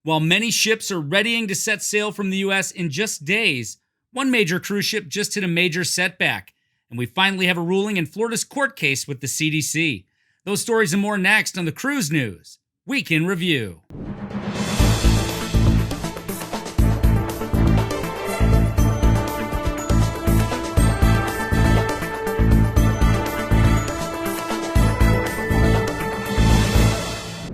While many ships are readying to set sail from the U.S. in just days, one major cruise ship just hit a major setback, and we finally have a ruling in Florida's court case with the CDC. Those stories and more next on the Cruise News Week in Review.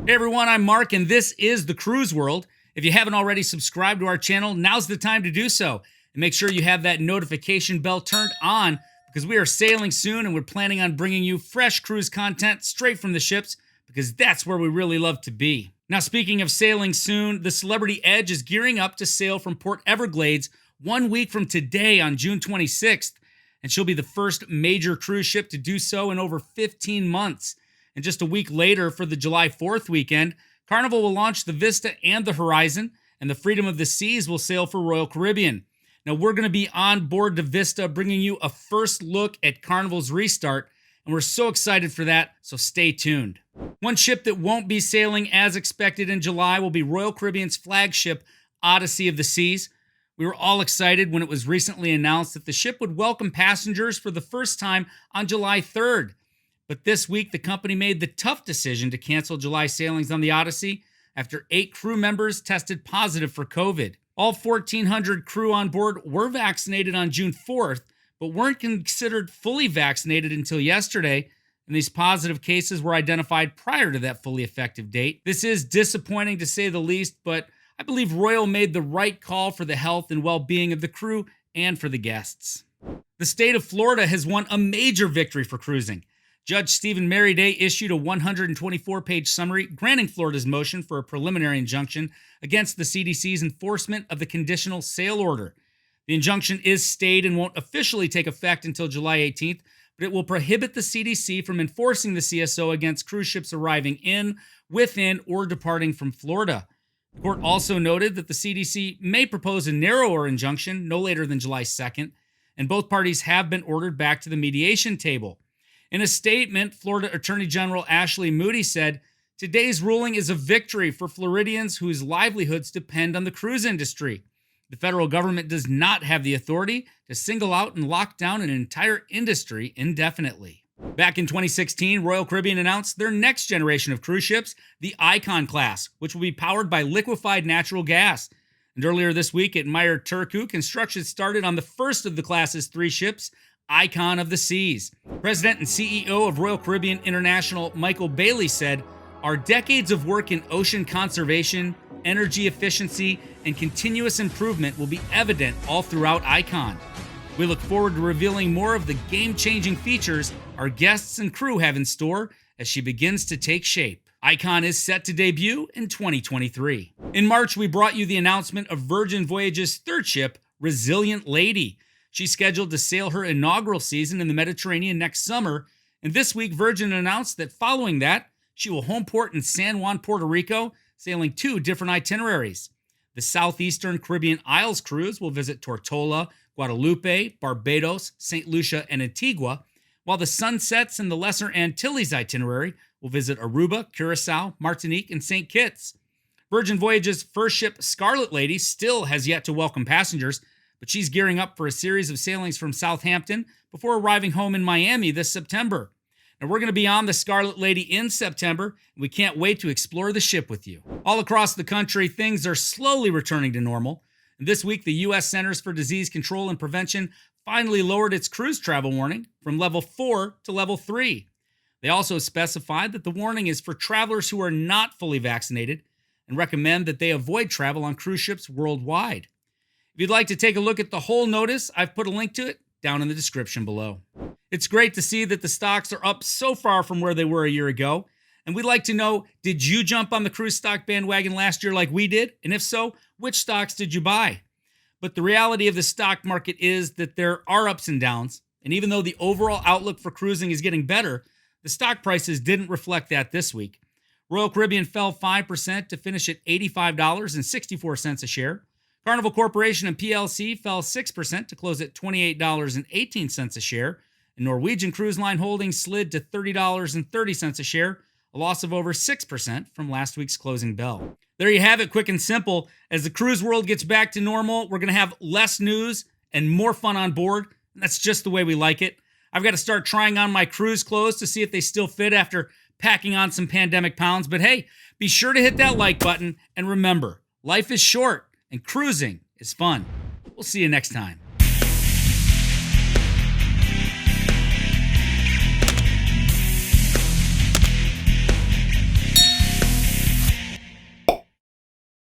Hey everyone, I'm Mark, and this is The Cruise World. If you haven't already subscribed to our channel, now's the time to do so. And make sure you have that notification bell turned on, because we are sailing soon and we're planning on bringing you fresh cruise content straight from the ships, because that's where we really love to be. Now, speaking of sailing soon, the Celebrity Edge is gearing up to sail from Port Everglades 1 week from today on June 26th, and she'll be the first major cruise ship to do so in over 15 months. And just a week later, for the July 4th weekend, Carnival will launch the Vista and the Horizon, and the Freedom of the Seas will sail for Royal Caribbean. Now, we're going to be on board the Vista, bringing you a first look at Carnival's restart, and we're so excited for that, so stay tuned. One ship that won't be sailing as expected in July will be Royal Caribbean's flagship, Odyssey of the Seas. We were all excited when it was recently announced that the ship would welcome passengers for the first time on July 3rd. But this week, the company made the tough decision to cancel July sailings on the Odyssey after 8 crew members tested positive for COVID. All 1,400 crew on board were vaccinated on June 4th, but weren't considered fully vaccinated until yesterday, and these positive cases were identified prior to that fully effective date. This is disappointing to say the least, but I believe Royal made the right call for the health and well-being of the crew and for the guests. The state of Florida has won a major victory for cruising. Judge Stephen Merriday issued a 124-page summary granting Florida's motion for a preliminary injunction against the CDC's enforcement of the conditional sail order. The injunction is stayed and won't officially take effect until July 18th, but it will prohibit the CDC from enforcing the CSO against cruise ships arriving in, within, or departing from Florida. The court also noted that the CDC may propose a narrower injunction no later than July 2nd, and both parties have been ordered back to the mediation table. In a statement, Florida Attorney General Ashley Moody said, "Today's ruling is a victory for Floridians whose livelihoods depend on the cruise industry. The federal government does not have the authority to single out and lock down an entire industry indefinitely." Back in 2016, Royal Caribbean announced their next generation of cruise ships, the Icon class, which will be powered by liquefied natural gas. And earlier this week at Meyer Turku, construction started on the first of the class's 3 ships, Icon of the Seas. President and CEO of Royal Caribbean International, Michael Bailey, said, "Our decades of work in ocean conservation, energy efficiency, and continuous improvement will be evident all throughout Icon. We look forward to revealing more of the game-changing features our guests and crew have in store as she begins to take shape." Icon is set to debut in 2023. In March, we brought you the announcement of Virgin Voyages' 3rd ship, Resilient Lady. She's scheduled to sail her inaugural season in the Mediterranean next summer, and this week Virgin announced that following that, she will home port in San Juan, Puerto Rico, sailing 2 different itineraries. The Southeastern Caribbean Isles cruise will visit Tortola, Guadalupe, Barbados, St. Lucia, and Antigua, while the Sunsets and the Lesser Antilles itinerary will visit Aruba, Curacao, Martinique, and St. Kitts. Virgin Voyages' first ship, Scarlet Lady, still has yet to welcome passengers, but she's gearing up for a series of sailings from Southampton before arriving home in Miami this September. And we're going to be on the Scarlet Lady in September, and we can't wait to explore the ship with you. All across the country, things are slowly returning to normal. And this week, the U.S. Centers for Disease Control and Prevention finally lowered its cruise travel warning from level 4 to level 3. They also specified that the warning is for travelers who are not fully vaccinated and recommend that they avoid travel on cruise ships worldwide. If you'd like to take a look at the whole notice, I've put a link to it down in the description below. It's great to see that the stocks are up so far from where they were a year ago, and we'd like to know, did you jump on the cruise stock bandwagon last year like we did? And if so, which stocks did you buy? But the reality of the stock market is that there are ups and downs, and even though the overall outlook for cruising is getting better, the stock prices didn't reflect that this week. Royal Caribbean fell 5% to finish at $85.64 a share. Carnival Corporation and PLC fell 6% to close at $28.18 a share. And Norwegian Cruise Line Holdings slid to $30.30 a share, a loss of over 6% from last week's closing bell. There you have it, quick and simple. As the cruise world gets back to normal, we're going to have less news and more fun on board. That's just the way we like it. I've got to start trying on my cruise clothes to see if they still fit after packing on some pandemic pounds. But hey, be sure to hit that like button. And remember, life is short and cruising is fun. We'll see you next time.